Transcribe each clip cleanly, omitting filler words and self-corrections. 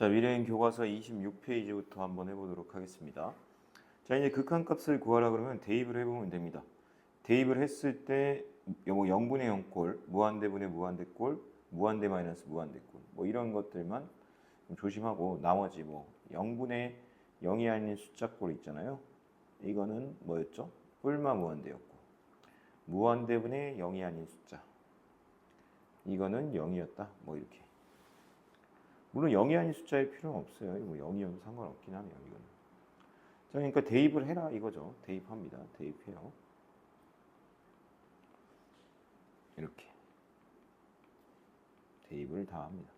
자, 미래인 교과서 26페이지부터 한번 해보도록 하겠습니다. 자, 이제 극한값을 구하라 그러면 대입을 해보면 됩니다. 대입을 했을 때 뭐 0분의 0꼴, 무한대분의 무한대꼴, 무한대 마이너스 무한대꼴 뭐 이런 것들만 좀 조심하고 나머지 뭐 0분의 0이 아닌 숫자꼴 있잖아요. 이거는 뭐였죠? 뿔마 무한대였고 무한대분의 0이 아닌 숫자 이거는 0이었다. 뭐 이렇게. 물론 0이 아닌 숫자일 필요는 없어요. 뭐 0이어도 상관없긴 하네요. 이거는. 자, 그러니까 대입을 해라 이거죠. 대입합니다. 대입해요. 이렇게 대입을 다 합니다.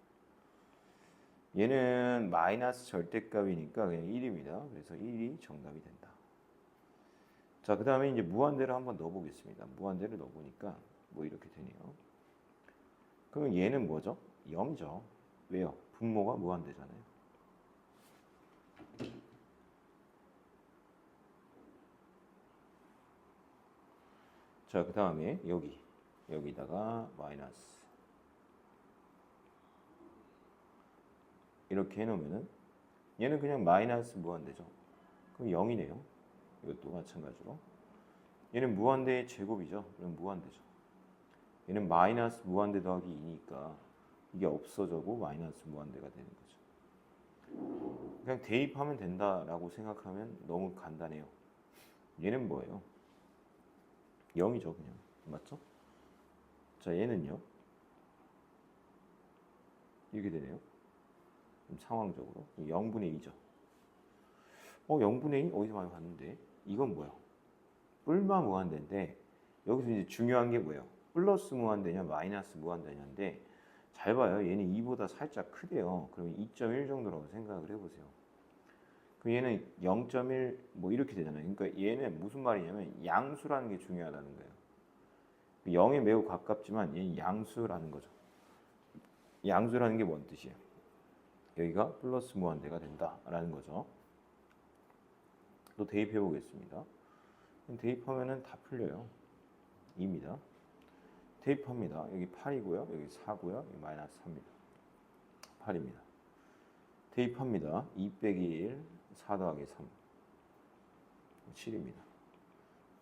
얘는 마이너스 절대값이니까 그냥 1입니다. 그래서 1이 정답이 된다. 자, 그 다음에 이제 무한대를 한번 넣어보겠습니다. 무한대를 넣어보니까 뭐 이렇게 되네요. 그럼 얘는 뭐죠? 0이죠. 왜요? 분모가 무한대잖아요. 자, 그 다음에 여기다가 마이너스 이렇게 해놓으면은 얘는 그냥 마이너스 무한대죠. 그럼 0이네요. 이것도 마찬가지로 얘는 무한대의 제곱이죠. 그럼 무한대죠. 얘는 마이너스 무한대 더하기 2니까 이게 없어져고 마이너스 무한대가 되는 거죠. 그냥 대입하면 된다라고 생각하면 너무 간단해요. 얘는 뭐예요? 0이죠, 그냥. 맞죠? 자, 얘는요. 이렇게 되네요. 좀 상황적으로 0분의 2죠. 0분의 2 어디서 많이 봤는데 이건 뭐야? 뿔마 무한대인데 여기서 이제 중요한 게 뭐예요? 플러스 무한대냐 마이너스 무한대냐인데 잘 봐요. 얘는 2보다 살짝 크대요. 그러면 2.1 정도라고 생각을 해보세요. 그럼 얘는 0.1 뭐 이렇게 되잖아요. 그러니까 얘는 무슨 말이냐면 양수라는 게 중요하다는 거예요. 0에 매우 가깝지만 얘는 양수라는 거죠. 양수라는 게 뭔 뜻이에요? 여기가 플러스 무한대가 된다라는 거죠. 또 대입해 보겠습니다. 대입하면은 다 풀려요. 2입니다. 대입합니다. 여기 8이고요. 여기 4고요. 여기 마이너스 3입니다. 8입니다. 대입합니다. 2 빼기 1, 4 더하기 3, 7입니다.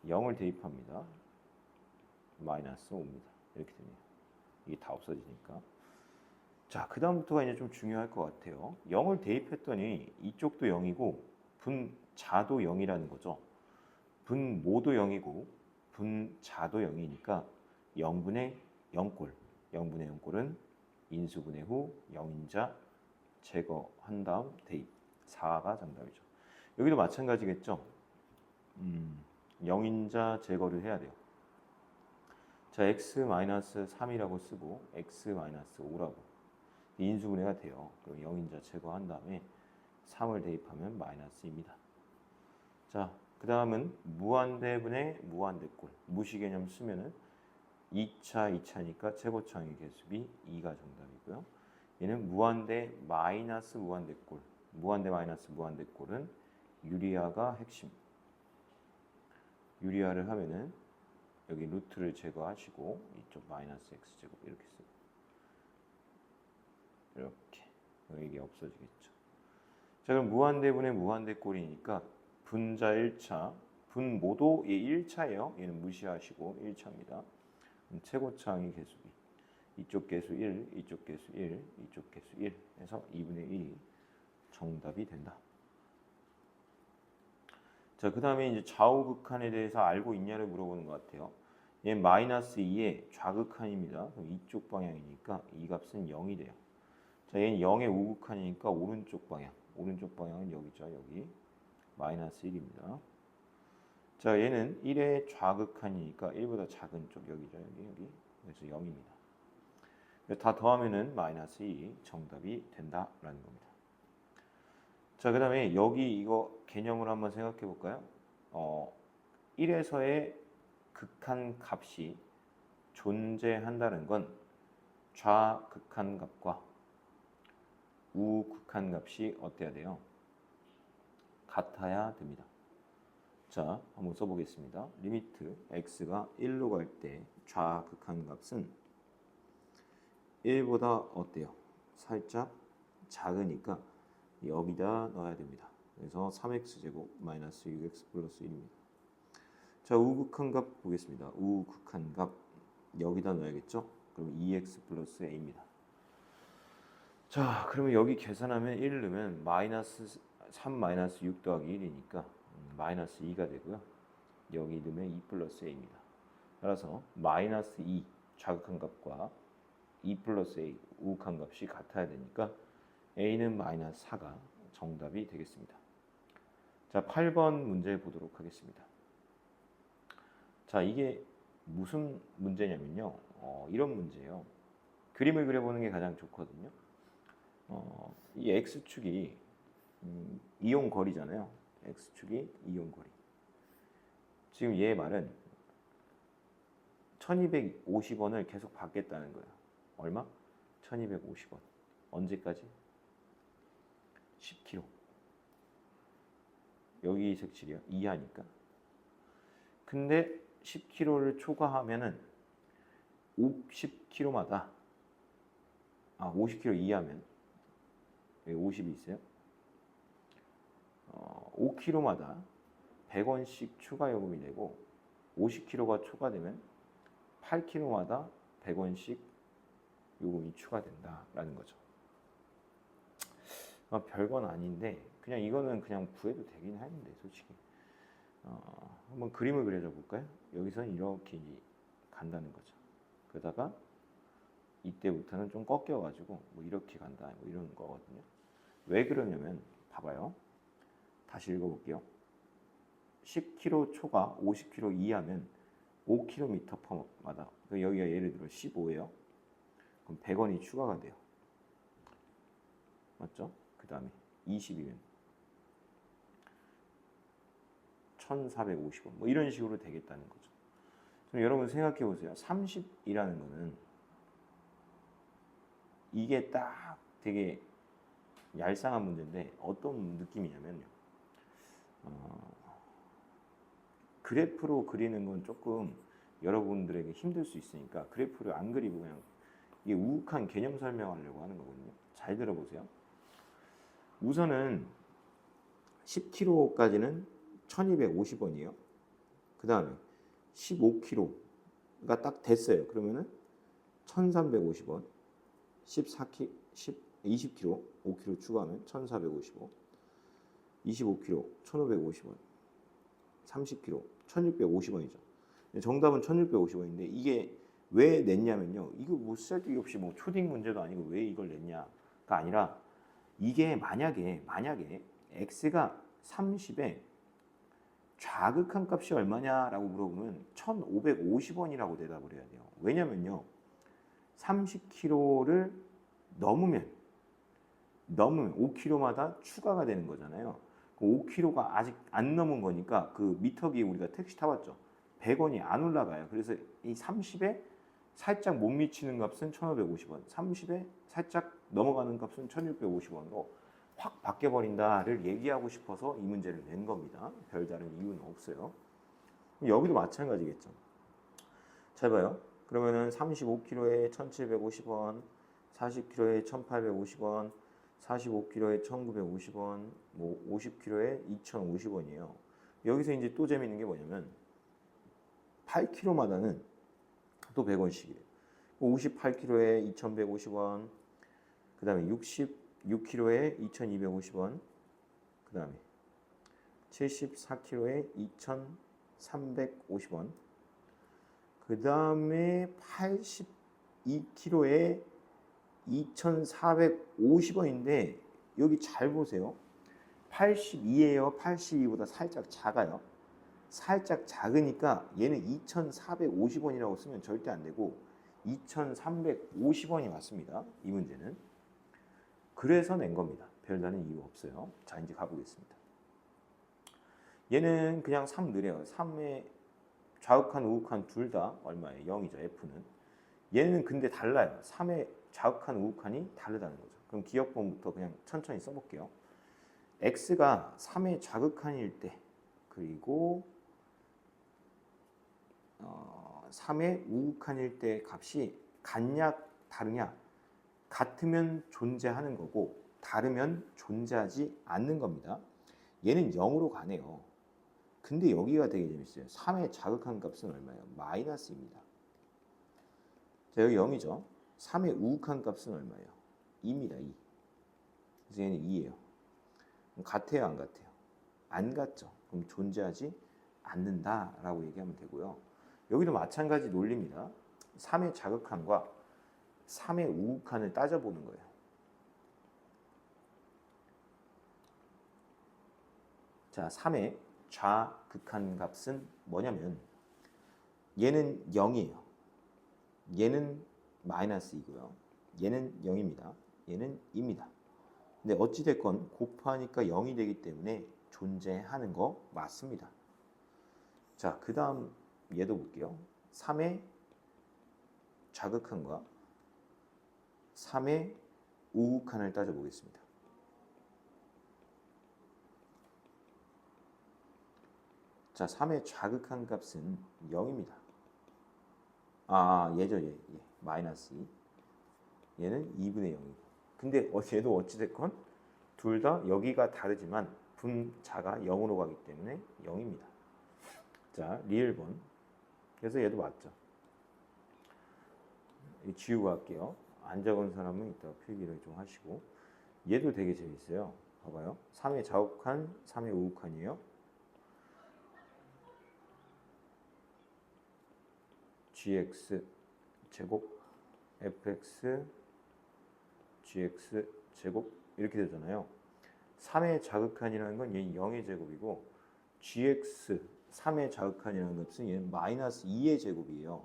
0을 대입합니다. 마이너스 5입니다. 이렇게 되네요. 이게 다 없어지니까. 자, 그 다음부터가 이제 좀 중요할 것 같아요. 0을 대입했더니 이쪽도 0이고 분자도 0이라는 거죠. 분모도 0이고 분자도 0이니까 0분의 0꼴. 0분의 0꼴은 인수분해 후 0인자 제거한 다음 대입. 4가 정답이죠. 여기도 마찬가지겠죠. 0인자 제거를 해야 돼요. 자, x-3이라고 쓰고 x-5라고 인수분해가 돼요. 그럼 0인자 제거한 다음에 3을 대입하면 마이너스입니다. 자, 그 다음은 무한대분의 무한대꼴. 무시개념 쓰면은 2차니까 최고차항의 개수비 2가 정답이고요. 얘는 무한대 마이너스 무한대꼴. 무한대 마이너스 무한대꼴은 유리아가 핵심. 유리아를 하면은 여기 루트를 제거하시고 이쪽 마이너스 x제곱 이렇게 쓰고 이렇게 이게 없어지겠죠. 자, 그럼 무한대분의 무한대꼴이니까 분자 1차 분모도 얘 1차예요. 얘는 무시하시고 1차입니다. 최고차항의 개수비 이쪽 개수 1, 이쪽 개수 1, 이쪽 개수 1 해서 2분의 1이 정답이 된다. 자, 그 다음에 이제 좌우극한에 대해서 알고 있냐를 물어보는 것 같아요. 얘 마이너스 2의 좌극한입니다. 그럼 이쪽 방향이니까 이 값은 0이 돼요. 자, 얘는 0의 우극한이니까 오른쪽 방향. 오른쪽 방향은 여기죠. 여기 마이너스 1입니다. 자, 얘는 1의 좌극한이니까 1보다 작은 쪽 여기죠. 여기. 그래서 0입니다. 다 더하면은 마이너스 2 정답이 된다라는 겁니다. 자, 그 다음에 여기 이거 개념을 한번 생각해 볼까요? 1에서의 극한 값이 존재한다는 건 좌극한 값과 우극한 값이 어때야 돼요? 같아야 됩니다. 자, 한번 써보겠습니다. 리미트 x가 1로 갈 때 좌극한 값은 1보다 어때요? 살짝 작으니까 여기다 넣어야 됩니다. 그래서 3x제곱 마이너스 6x 플러스 1입니다. 자, 우극한 값 보겠습니다. 우극한 값 여기다 넣어야겠죠? 그럼 2x 플러스 a입니다. 자, 그러면 여기 계산하면 1 넣으면 마이너스 3 마이너스 6 더하기 1이니까 마이너스 2가 되고요. 여기 넣으면 2 플러스 a입니다. 따라서 마이너스 2 자극한 값과 2 플러스 a 우극한 값이 같아야 되니까 a는 마이너스 4가 정답이 되겠습니다. 자, 8번 문제 보도록 하겠습니다. 자, 이게 무슨 문제냐면요. 이런 문제예요. 그림을 그려보는 게 가장 좋거든요. 이 x축이 이용거리잖아요. x축이 이용거리. 지금 얘 말은 1250원을 계속 받겠다는 거예요. 얼마? 1250원. 언제까지? 10km. 여기 색칠이요. 이하니까. 근데 10km를 초과하면은 50km마다 50km 이하면 여기 50이 있어요. 5km마다 100원씩 추가 요금이 되고 50km가 초과되면 8km마다 100원씩 요금이 추가된다라는 거죠. 별건 아닌데 그냥 이거는 그냥 구해도 되긴 하는데 솔직히 한번 그림을 그려줘 볼까요? 여기서는 이렇게 간다는 거죠. 그러다가 이때부터는 좀 꺾여가지고 뭐 이렇게 간다 뭐 이런 거거든요. 왜 그러냐면 봐봐요. 다시 읽어볼게요. 10km 초과 50km 이하면 5km/마다 여기가 예를 들어 15예요. 그럼 100원이 추가가 돼요. 맞죠? 그 다음에 20이면 1450원 뭐 이런 식으로 되겠다는 거죠. 그럼 여러분 생각해 보세요. 30이라는 거는 이게 딱 되게 얄쌍한 문제인데 어떤 느낌이냐면요. 그래프로 그리는 건 조금 여러분들에게 힘들 수 있으니까 그래프를 안 그리고 그냥 이게 우욱한 개념 설명하려고 하는 거거든요. 잘 들어보세요. 우선은 10km까지는 1250원이에요. 그 다음에 15km가 딱 됐어요. 그러면은 1350원, 20km, 5km 추가하면 1450원, 25km, 1550원, 30km, 1650원이죠. 정답은 1650원인데 이게 왜 냈냐면요. 이거 뭐 쓸데기 없이 뭐 초딩 문제도 아니고 왜 이걸 냈냐가 아니라 이게 만약에 x가 30에 좌극한 값이 얼마냐라고 물어보면 1550원이라고 대답을 해야 돼요. 왜냐면요. 30km를 넘으면 5km마다 추가가 되는 거잖아요. 5km가 아직 안 넘은 거니까 그 미터기에 우리가 택시 타봤죠. 100원이 안 올라가요. 그래서 이 30에 살짝 못 미치는 값은 1550원, 30에 살짝 넘어가는 값은 1650원으로 확 바뀌어버린다를 얘기하고 싶어서 이 문제를 낸 겁니다. 별다른 이유는 없어요. 여기도 마찬가지겠죠. 잘 봐요. 그러면은 35km에 1750원, 40km에 1850원, 45km에 1950원, 뭐 50km에 2050원이에요. 여기서 이제 또 재밌는 게 뭐냐면 8km마다는 또 100원씩이에요. 58km에 2150원, 그 다음에 66km에 2250원, 그 다음에 74km에 2350원, 그 다음에 82km에 2450원인데 여기 잘 보세요. 82예요. 82보다 살짝 작아요. 살짝 작으니까 얘는 2450원이라고 쓰면 절대 안 되고 2350원이 맞습니다. 이 문제는. 그래서 낸 겁니다. 별다른 이유 없어요. 자, 이제 가보겠습니다. 얘는 그냥 3 느려요. 3의 좌극한 우극한 둘 다 얼마예요? 0이죠. F는. 얘는 근데 달라요. 3의 좌극한 우극한이 다르다는 거죠. 그럼 기억본부터 그냥 천천히 써볼게요. x가 3의 좌극한일 때 그리고 3의 우극한일 때 값이 같냐 다르냐 같으면 존재하는 거고 다르면 존재하지 않는 겁니다. 얘는 0으로 가네요. 근데 여기가 되게 재밌어요. 3의 자극한 값은 얼마예요? 마이너스입니다. 자, 여기 0이죠. 3의 우극한 값은 얼마예요? 2입니다. 2. 그래서 얘는 2예요. 같아요, 안 같아요? 안 같죠. 그럼 존재하지 않는다라고 얘기하면 되고요. 여기도 마찬가지 논리입니다. 3의 자극한과 3의 우극한을 따져보는 거예요. 자, 3의 좌극한 값은 뭐냐면 얘는 0이에요. 얘는 마이너스이고요. 얘는 0입니다. 얘는 2입니다. 근데 어찌됐건 곱하니까 0이 되기 때문에 존재하는 거 맞습니다. 자, 그 다음 얘도 볼게요. 3의 좌극한과 3의 우극한을 따져보겠습니다. 자, 3의 좌극한 값은 0입니다. 얘죠, 얘. 마이너스 2. 얘는 2분의 0이고. 근데 얘도 어찌됐건 둘 다 여기가 다르지만 분자가 0으로 가기 때문에 0입니다. 자, 리을번. 그래서 얘도 맞죠. 지우고 할게요. 안 적은 사람은 이따 필기를 좀 하시고. 얘도 되게 재밌어요. 봐봐요. 3의 좌극한, 3의 우극한이에요. gx 제곱 fx gx 제곱 이렇게 되잖아요. 3의 자극한이라는 건 얘는 0의 제곱이고 gx 3의 자극한이라는 것은 얘는 마이너스 2의 제곱이에요.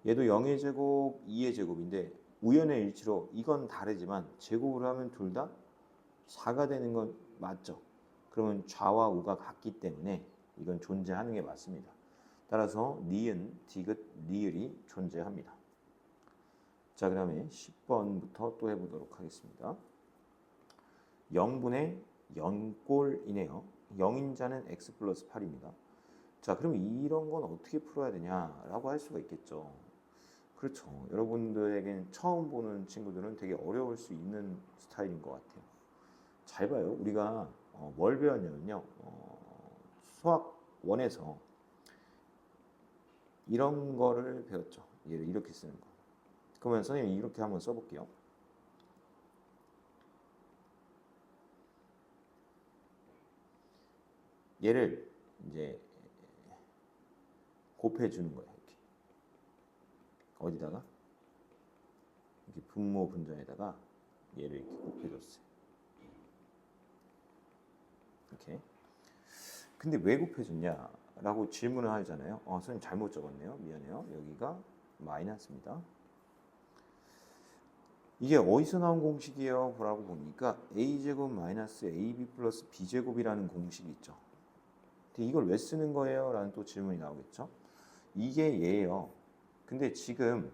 얘도 0의 제곱, 2의 제곱인데 우연의 일치로 이건 다르지만 제곱을 하면 둘 다 4가 되는 건 맞죠? 그러면 좌와 우가 같기 때문에 이건 존재하는 게 맞습니다. 따라서 니은, 디귿, 리을이 존재합니다. 자, 그 다음에 10번부터 또 해보도록 하겠습니다. 0분의 0꼴이네요. 0인자는 x 플러스 8입니다. 자, 그럼 이런 건 어떻게 풀어야 되냐라고 할 수가 있겠죠. 그렇죠. 여러분들에겐 처음 보는 친구들은 되게 어려울 수 있는 스타일인 것 같아요. 잘 봐요. 우리가 뭘 배웠냐면요. 수학 1에서 이런 거를 배웠죠. 얘를 이렇게 쓰는 거. 그러면 선생님이 이렇게 한번 써볼게요. 얘를 이제 곱해주는 거예요. 이렇게. 어디다가? 이렇게 분모 분자에다가 얘를 이렇게 곱해줬어요. 이렇게. 근데 왜 곱해줬냐라고 질문을 하잖아요. 선생님 잘못 적었네요. 미안해요. 여기가 마이너스입니다. 이게 어디서 나온 공식이에요? 라고 보니까 a제곱 마이너스 ab 플러스 b제곱이라는 공식이 있죠. 근데 이걸 왜 쓰는 거예요? 라는 또 질문이 나오겠죠. 이게 얘예요. 근데 지금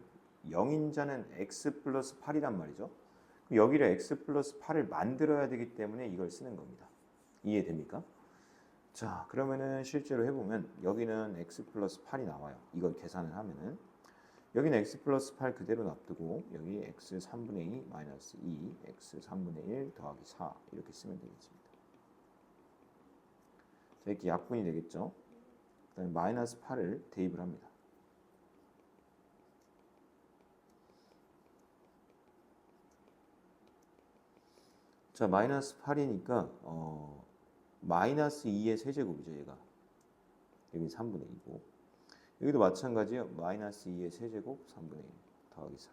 0인자는 x 플러스 8이란 말이죠. 여기를 x 플러스 8을 만들어야 되기 때문에 이걸 쓰는 겁니다. 이해됩니까? 자, 그러면은 실제로 해보면 여기는 x 플러스 8이 나와요. 이걸 계산을 하면은 여기는 x 플러스 8 그대로 놔두고 여기 x 3분의 2 마이너스 2 x 3분의 1 더하기 4 이렇게 쓰면 되겠습니다. 자, 이렇게 약분이 되겠죠. 그 다음에 마이너스 8을 대입을 합니다. 자, 마이너스 8이니까 마이너스 2의 세제곱이죠. 얘가 여기 3분의 2고 여기도 마찬가지예요. 마이너스 2의 세제곱 3분의 1 더하기 4.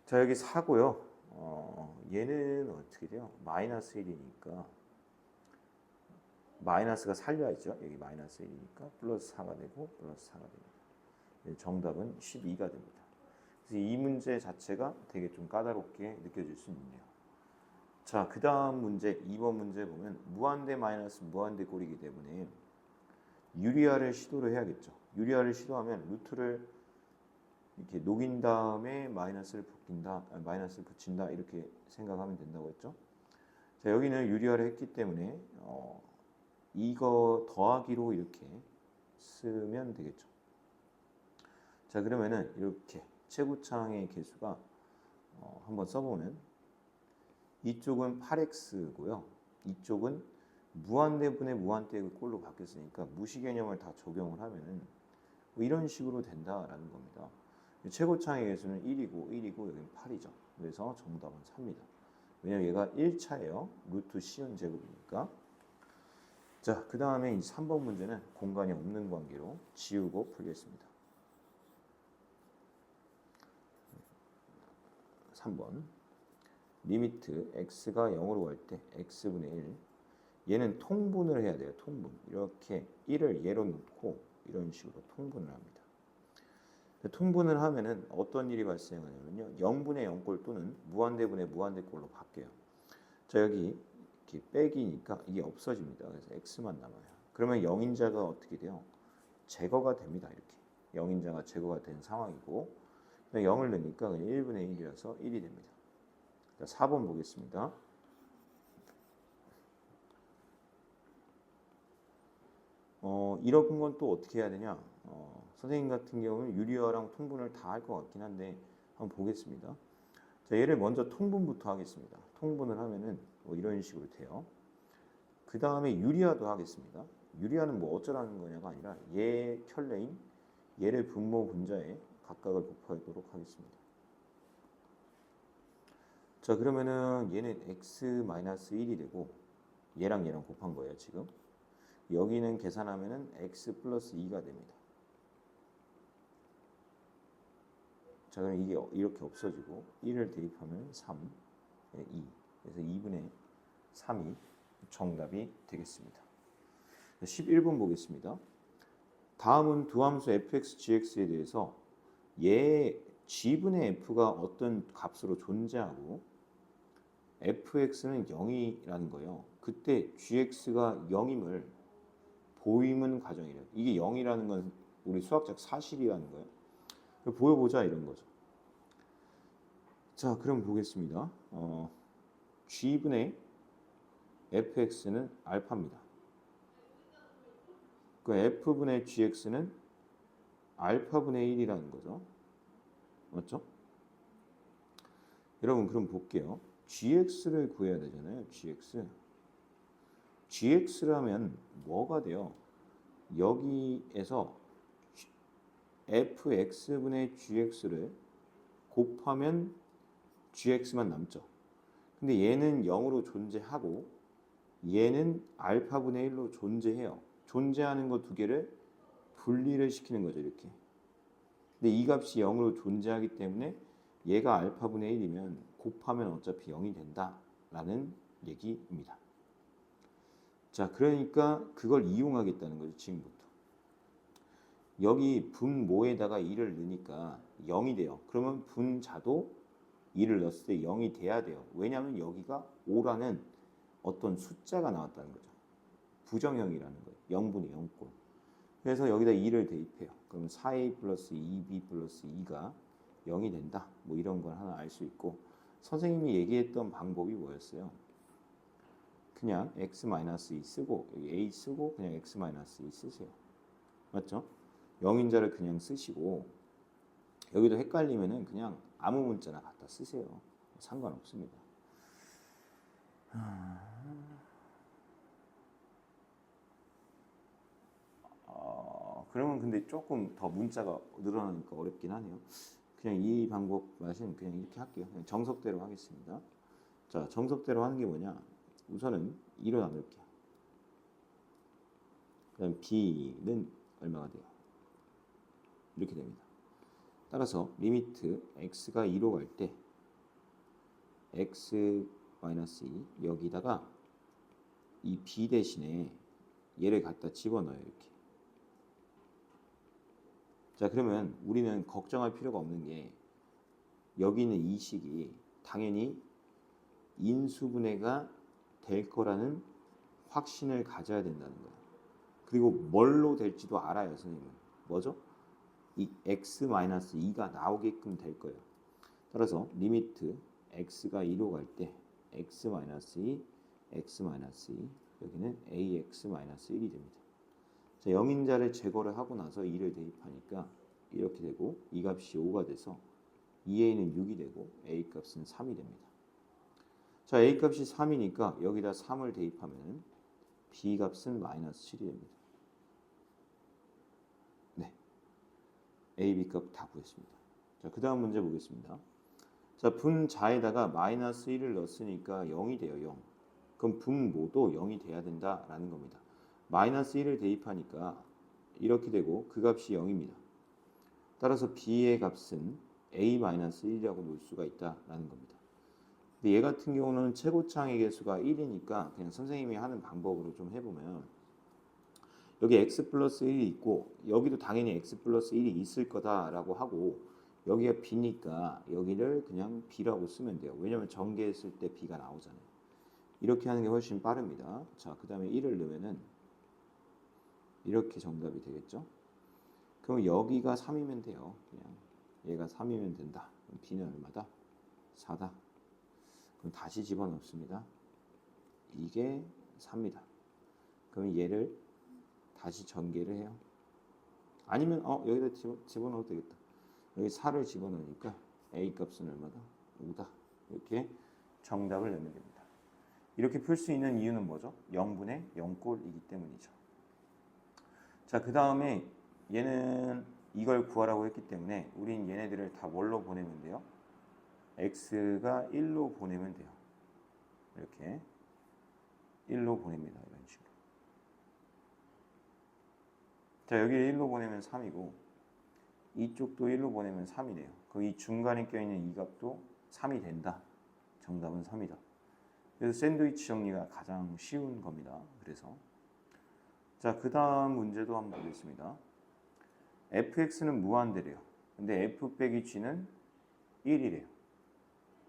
자, 여기 4고요. 얘는 어떻게 돼요? 마이너스 1이니까 마이너스가 살려야죠. 여기 마이너스 1이니까 플러스 4가 되고 플러스 4가 됩니다. 정답은 12가 됩니다. 그래서 이 문제 자체가 되게 좀 까다롭게 느껴질 수 있네요. 자, 그 다음 문제 2번 문제 보면 무한대 마이너스 무한대 꼴이기 때문에 유리화를 시도를 해야겠죠. 유리화를 시도하면 루트를 이렇게 녹인 다음에 마이너스를 붙인다 이렇게 생각하면 된다고 했죠. 자, 여기는 유리화를 했기 때문에 이거 더하기로 이렇게 쓰면 되겠죠. 자, 그러면은 이렇게 최고창의 개수가 한번 써보면 이쪽은 8x고요. 이쪽은 무한대분의 무한대의 꼴로 바뀌었으니까 무시 개념을 다 적용을 하면은 뭐 이런 식으로 된다라는 겁니다. 최고차의 개수는 1이고 여기는 8이죠. 그래서 정답은 3입니다. 왜냐면 얘가 1차예요. 루트 시온 제곱이니까. 자, 그 다음에 이 3번 문제는 공간이 없는 관계로 지우고 풀겠습니다. 3번 리미트 x가 0으로 갈 때 x분의 1 얘는 통분을 해야 돼요. 통분. 이렇게 1을 예로 놓고 이런 식으로 통분을 합니다. 통분을 하면은 어떤 일이 발생하냐면요. 0분의 0꼴 또는 무한대분의 무한대꼴로 바뀌어요. 자, 여기 이렇게 빼기니까 이게 없어집니다. 그래서 x만 남아요. 그러면 0인자가 어떻게 돼요? 제거가 됩니다. 이렇게 0인자가 제거가 된 상황이고 0을 넣으니까 1분의 1이라서 1이 됩니다. 자, 4번 보겠습니다. 이런 건 또 어떻게 해야 되냐? 선생님 같은 경우는 유리화랑 통분을 다 할 것 같긴 한데 한번 보겠습니다. 자, 얘를 먼저 통분부터 하겠습니다. 통분을 하면은 뭐 이런 식으로 돼요. 그 다음에 유리화도 하겠습니다. 유리화는 뭐 어쩌라는 거냐가 아니라 얘 켤레인 얘를 분모 분자에 각각을 곱하도록 하겠습니다. 자, 그러면은 얘는 x-1이 되고 얘랑 곱한 거예요, 지금. 여기는 계산하면은 x 플러스 2가 됩니다. 자, 그럼 이게 이렇게 없어지고 1을 대입하면 3, 2. 그래서 2분의 3이 정답이 되겠습니다. 11번 보겠습니다. 다음은 두 함수 fx, gx에 대해서 얘 g분의 f가 어떤 값으로 존재하고 fx는 0이라는 거예요. 그때 gx가 0임을 보이는 과정이래요. 이게 0이라는 건 우리 수학적 사실이라는 거예요. 보여보자 이런 거죠. 자, 그럼 보겠습니다. g분의 fx는 알파입니다. 그 f분의 gx는 알파분의 1이라는 거죠. 맞죠? 여러분 그럼 볼게요. gx를 구해야 되잖아요. gx라면 뭐가 돼요? 여기에서 fx분의 gx를 곱하면 gx만 남죠. 근데 얘는 0으로 존재하고 얘는 알파분의 1로 존재해요. 존재하는 거 두 개를 분리를 시키는 거죠. 이렇게. 근데 이 값이 0으로 존재하기 때문에 얘가 알파분의 1이면 곱하면 어차피 0이 된다라는 얘기입니다. 자, 그러니까 그걸 이용하겠다는 거죠. 지금부터. 여기 분모에다가 2를 넣으니까 0이 돼요. 그러면 분자도 2를 넣었을 때 0이 돼야 돼요. 왜냐하면 여기가 5라는 어떤 숫자가 나왔다는 거죠. 부정형이라는 거예요. 0분의 0꼴. 그래서 여기다 2를 대입해요. 그러면 4a 플러스 2b 플러스 2가 0이 된다. 뭐 이런 걸 하나 알 수 있고 선생님이 얘기했던 방법이 뭐였어요? 그냥 x-2 쓰고 여기 a 쓰고 그냥 x-2 쓰세요. 맞죠? 0인자를 그냥 쓰시고 여기도 헷갈리면은 그냥 아무 문자나 갖다 쓰세요. 상관없습니다. 그러면 근데 조금 더 문자가 늘어나니까 어렵긴 하네요. 그냥 이 방법 말씀 그냥 이렇게 할게요. 그냥 정석대로 하겠습니다. 자, 정석대로 하는 게 뭐냐? 우선은 2로 나눌게요. 그다음 b는 얼마가 돼요? 이렇게 됩니다. 따라서 리미트 x가 2로 갈 때 x-2 여기다가 이 b 대신에 얘를 갖다 집어넣어요. 이렇게. 자, 그러면 우리는 걱정할 필요가 없는 게 여기 있는 이 식이 당연히 인수분해가 될 거라는 확신을 가져야 된다는 거예요. 그리고 뭘로 될지도 알아요, 선생님은. 뭐죠? 이 x-2가 나오게끔 될 거예요. 따라서 리미트 x가 2로 갈 때 x-2, x-2 여기는 ax-1이 됩니다. 자, 0인자를 제거를 하고 나서 2를 대입하니까 이렇게 되고 이 값이 5가 돼서 2a는 6이 되고 a 값은 3이 됩니다. 자, A 값이 3이니까 여기다 3을 대입하면 B 값은 마이너스 7이 됩니다. 네, A, B 값 다 구했습니다. 자, 그 다음 문제 보겠습니다. 자, 분자에다가 마이너스 1을 넣었으니까 0이 돼요. 0. 그럼 분모도 0이 돼야 된다라는 겁니다. 마이너스 1을 대입하니까 이렇게 되고 그 값이 0입니다. 따라서 B의 값은 A-1이라고 놓을 수가 있다라는 겁니다. 근데 얘 같은 경우는 최고차항의 개수가 1이니까 그냥 선생님이 하는 방법으로 좀 해보면 여기 x 플러스 1이 있고 여기도 당연히 x 플러스 1이 있을 거다라고 하고 여기가 b니까 여기를 그냥 b라고 쓰면 돼요. 왜냐면 전개했을 때 b가 나오잖아요. 이렇게 하는 게 훨씬 빠릅니다. 자, 그 다음에 1을 넣으면은 이렇게 정답이 되겠죠. 그럼 여기가 3이면 돼요. 그냥 얘가 3이면 된다. 그럼 b는 얼마다? 4다. 그럼 다시 집어넣습니다. 이게 3이다. 그럼 얘를 다시 전개를 해요. 아니면 여기다 집어넣어도 되겠다. 여기 4를 집어넣으니까 A 값은 얼마다? 5다. 이렇게 정답을 내면 됩니다. 이렇게 풀 수 있는 이유는 뭐죠? 0분의 0꼴이기 때문이죠. 자, 그 다음에 얘는 이걸 구하라고 했기 때문에 우린 얘네들을 다 뭘로 보내면 돼요? x가 1로 보내면 돼요. 이렇게 1로 보냅니다. 이런 식으로. 자, 여기를 1로 보내면 3이고 이쪽도 1로 보내면 3이네요. 그 이 중간에 껴있는 이 값도 3이 된다. 정답은 3이다. 그래서 샌드위치 정리가 가장 쉬운 겁니다. 그래서 자, 그 다음 문제도 한번 보겠습니다. fx는 무한대래요. 근데 f 빼기 g는 1이래요.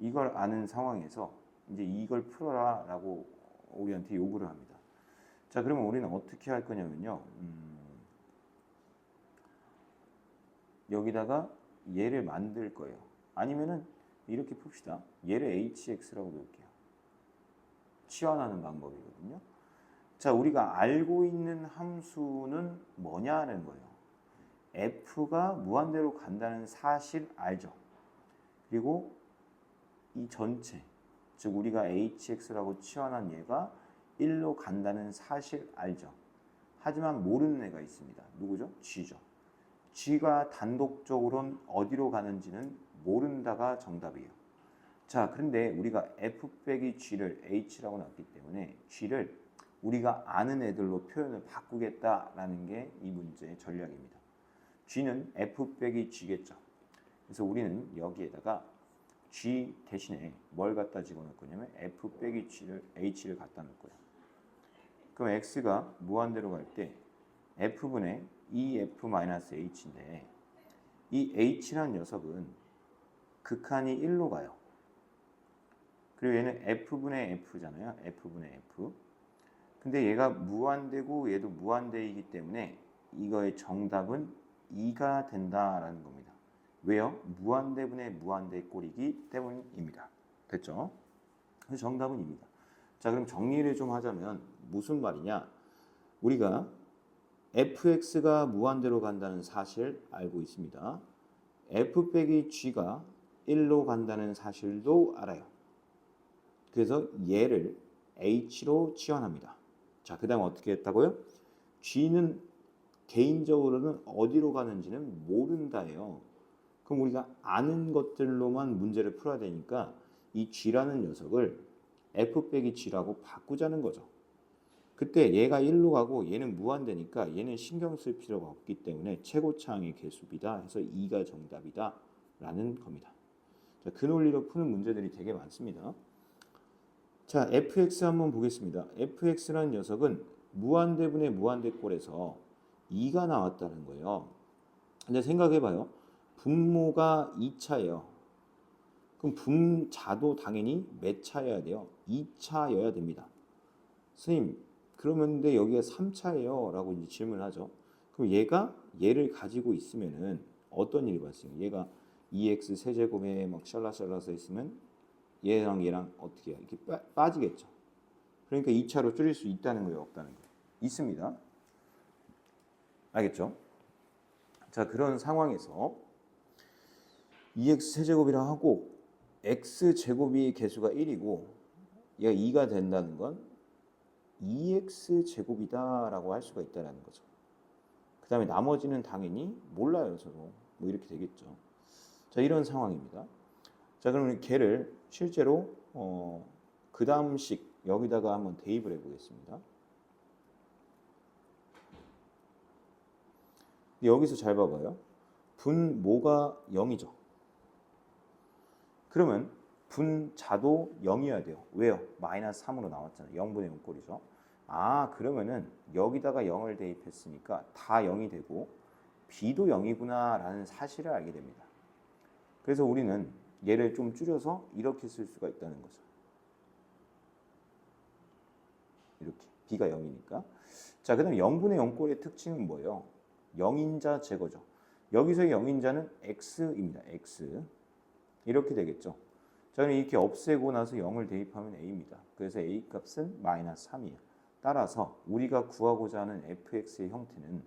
이걸 아는 상황에서 이제 이걸 풀어라 라고 우리한테 요구를 합니다. 자, 그러면 우리는 어떻게 할 거냐면요. 여기다가 얘를 만들 거예요. 아니면은 이렇게 풉시다. 얘를 hx라고 놓을게요. 치환하는 방법이거든요. 자, 우리가 알고 있는 함수는 뭐냐는 거예요. f가 무한대로 간다는 사실 알죠. 그리고 이 전체, 즉 우리가 hx라고 치환한 얘가 1로 간다는 사실 알죠. 하지만 모르는 애가 있습니다. 누구죠? g죠. g가 단독적으로는 어디로 가는지는 모른다가 정답이에요. 자, 그런데 우리가 f 빼기 g를 h라고 놨기 때문에 g를 우리가 아는 애들로 표현을 바꾸겠다라는 게 이 문제의 전략입니다. g는 f 빼기 g겠죠. 그래서 우리는 여기에다가 g 대신에 뭘 갖다 집어넣을 거냐면 f 빼기 g를 h를 갖다 넣을 거예요. 그럼 x가 무한대로 갈 때 f분의 2f-h인데 이 h라는 녀석은 극한이 1로 가요. 그리고 얘는 f분의 f잖아요. f분의 f. 근데 얘가 무한대고 얘도 무한대이기 때문에 이거의 정답은 2가 된다라는 겁니다. 왜요? 무한대분의 무한대 꼴이기 때문입니다. 됐죠? 그래서 정답은 2입니다. 자, 그럼 정리를 좀 하자면 무슨 말이냐? 우리가 fx가 무한대로 간다는 사실 알고 있습니다. f 빼기 g가 1로 간다는 사실도 알아요. 그래서 얘를 h로 치환합니다. 자, 그 다음 어떻게 했다고요? g는 개인적으로는 어디로 가는지는 모른다예요. 그럼 우리가 아는 것들로만 문제를 풀어야 되니까 이 g라는 녀석을 f 빼기 g라고 바꾸자는 거죠. 그때 얘가 1로 가고 얘는 무한대니까 얘는 신경 쓸 필요가 없기 때문에 최고차항의 개수비다 해서 2가 정답이다 라는 겁니다. 자, 그 논리로 푸는 문제들이 되게 많습니다. 자, fx 한번 보겠습니다. fx라는 녀석은 무한대분의 무한대꼴에서 2가 나왔다는 거예요. 근데 생각해봐요. 분모가 2차예요. 그럼 분자도 당연히 몇 차여야 돼요? 2차여야 됩니다. 선생님, 그러면 근데 여기가 3차예요 라고 이제 질문하죠. 그럼 얘가 얘를 가지고 있으면은 어떤 일이 발생해요? 얘가 2x 세제곱에 막 샬라샬라서 있으면 얘랑 얘랑 어떻게 해요? 이렇게 빠지겠죠. 그러니까 2차로 줄일 수 있다는 거예요? 없다는 거예요? 있습니다. 알겠죠? 자, 그런 상황에서 2x 세제곱이라 하고 x 제곱이 개수가 1이고 얘가 2가 된다는 건 2x 제곱이다라고 할 수가 있다라는 거죠. 그 다음에 나머지는 당연히 몰라요. 저도 뭐 이렇게 되겠죠. 자, 이런 상황입니다. 자, 그러면 걔를 실제로 그 다음식 여기다가 한번 대입을 해보겠습니다. 여기서 잘 봐봐요. 분모가 0이죠. 그러면 분자도 0이어야 돼요. 왜요? 마이너스 3으로 나왔잖아요. 0분의 0꼴이죠. 아, 그러면은 여기다가 0을 대입했으니까 다 0이 되고 b도 0이구나 라는 사실을 알게 됩니다. 그래서 우리는 얘를 좀 줄여서 이렇게 쓸 수가 있다는 거죠. 이렇게 b가 0이니까. 자, 그 다음에 0분의 0꼴의 특징은 뭐예요? 0인자 제거죠. 여기서의 0인자는 x입니다. x. 이렇게 되겠죠. 자, 그럼 이렇게 없애고 나서 0을 대입하면 a입니다. 그래서 a 값은 마이너스 3이에요. 따라서 우리가 구하고자 하는 fx의 형태는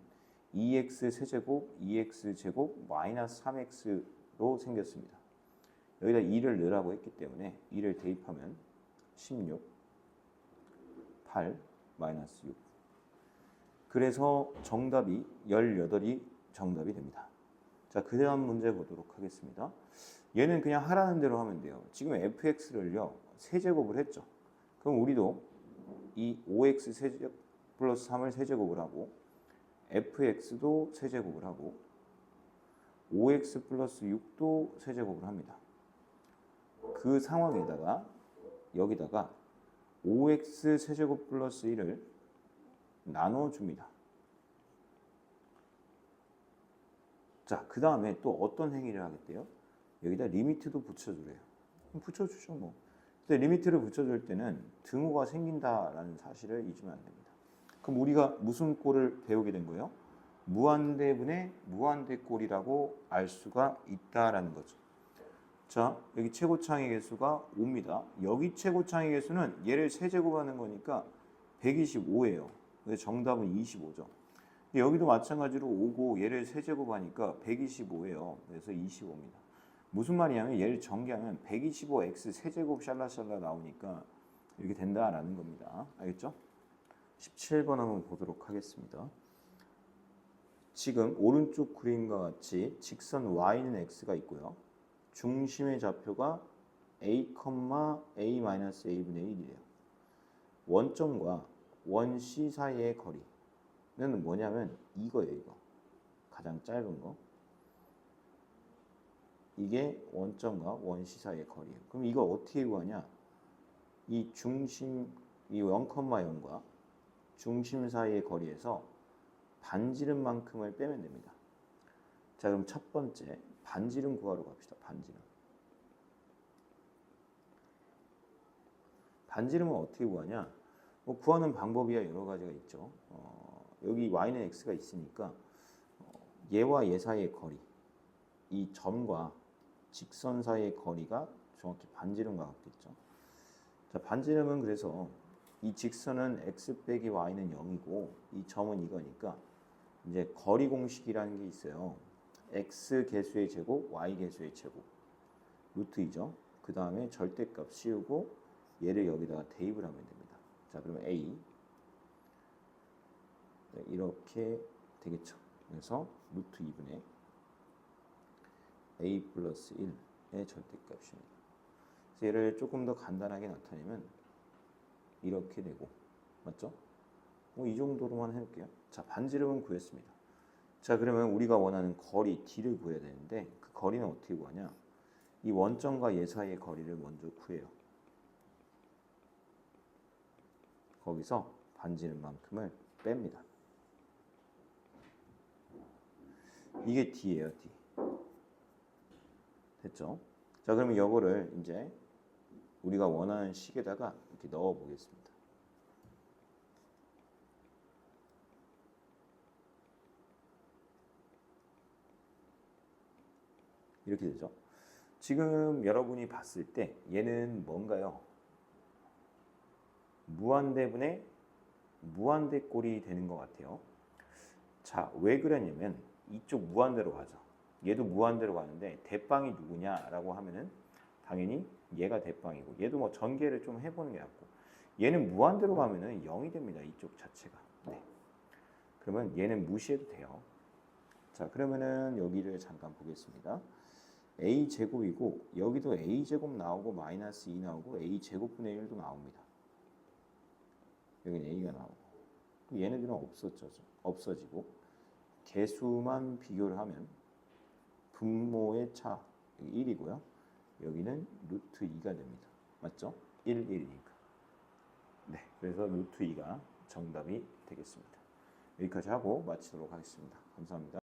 2x 세제곱, 2x 제곱, 마이너스 3x로 생겼습니다. 여기다 2를 넣으라고 했기 때문에 2를 대입하면 16, 8, 마이너스 6. 그래서 정답이 18이 정답이 됩니다. 자, 그 다음 문제 보도록 하겠습니다. 얘는 그냥 하라는 대로 하면 돼요. 지금 fx를요 세제곱을 했죠. 그럼 우리도 이 5x 세제곱 플러스 3을 세제곱을 하고 fx도 세제곱을 하고 5x 플러스 6도 세제곱을 합니다. 그 상황에다가 여기다가 5x 세제곱 플러스 1을 나눠줍니다. 자, 그 다음에 또 어떤 행위를 하겠대요? 여기다 리미트도 붙여주래요. 붙여주죠 뭐. 근데 리미트를 붙여줄 때는 등호가 생긴다라는 사실을 잊으면 안 됩니다. 그럼 우리가 무슨 꼴을 배우게 된 거예요? 무한대분의 무한대꼴이라고 알 수가 있다라는 거죠. 자, 여기 최고창의 개수가 5입니다. 여기 최고창의 개수는 얘를 세제곱하는 거니까 125예요. 그래서 정답은 25죠. 여기도 마찬가지로 5고 얘를 세제곱하니까 125예요. 그래서 25입니다. 무슨 말이냐면 얘를 전개하면 125x 세제곱 샬라샬라 나오니까 이렇게 된다라는 겁니다. 알겠죠? 17번 한번 보도록 하겠습니다. 지금 오른쪽 그림과 같이 직선 y는 x가 있고요. 중심의 좌표가 a, a-a분의 1이래요. 원점과 원 C 사이의 거리는 뭐냐면 이거예요. 이거. 가장 짧은 거. 이게 원점과 원 C 사이의 거리예요. 그럼 이거 어떻게 구하냐? 이 중심, 이 0,0과 중심 사이의 거리에서 반지름만큼을 빼면 됩니다. 자, 그럼 첫 번째 반지름 구하러 갑시다. 반지름은 어떻게 구하냐? 뭐 구하는 방법이야 여러 가지가 있죠. 여기 y는 x가 있으니까 얘와 얘 사이의 거리, 이 점과 직선 사이의 거리가 정확히 반지름과 같겠죠. 자, 반지름은 그래서 이 직선은 x 빼기 y는 0이고 이 점은 이거니까 이제 거리 공식이라는 게 있어요. x 개수의 제곱, y 개수의 제곱, 루트 2죠. 그 다음에 절대값 씌우고 얘를 여기다가 대입을 하면 됩니다. 자, 그러면 a 네, 이렇게 되겠죠. 그래서 루트 2분의 a 플러스 1의 절대값입니다. 그래서 얘를 조금 더 간단하게 나타내면 이렇게 되고, 맞죠? 뭐 이 정도로만 해볼게요. 자, 반지름은 구했습니다. 자, 그러면 우리가 원하는 거리 d를 구해야 되는데 그 거리는 어떻게 구하냐? 이 원점과 얘 사이의 거리를 먼저 구해요. 거기서 반지름만큼을 뺍니다. 이게 d예요, d. 됐죠? 자, 그러면 이거를 이제 우리가 원하는 식에다가 이렇게 넣어 보겠습니다. 이렇게 되죠. 지금 여러분이 봤을 때 얘는 뭔가요? 무한대분의 무한대꼴이 되는 것 같아요. 자, 왜 그러냐면 이쪽 무한대로 가죠. 얘도 무한대로 가는데 대빵이 누구냐라고 하면은 당연히 얘가 대빵이고 얘도 뭐 전개를 좀 해보는 게 낫고 얘는 무한대로 가면은 0이 됩니다. 이쪽 자체가. 네. 그러면 얘는 무시해도 돼요. 자, 그러면은 여기를 잠깐 보겠습니다. a 제곱이고 여기도 a 제곱 나오고 마이너스 2 나오고 a 제곱분의 1도 나옵니다. 여기는 a가 나오고 얘네들은 없어지고 개수만 비교를 하면 분모의 차 1이고요. 여기는 루트 2가 됩니다. 맞죠? 1, 1이니까. 네, 그래서 루트 2가 정답이 되겠습니다. 여기까지 하고 마치도록 하겠습니다. 감사합니다.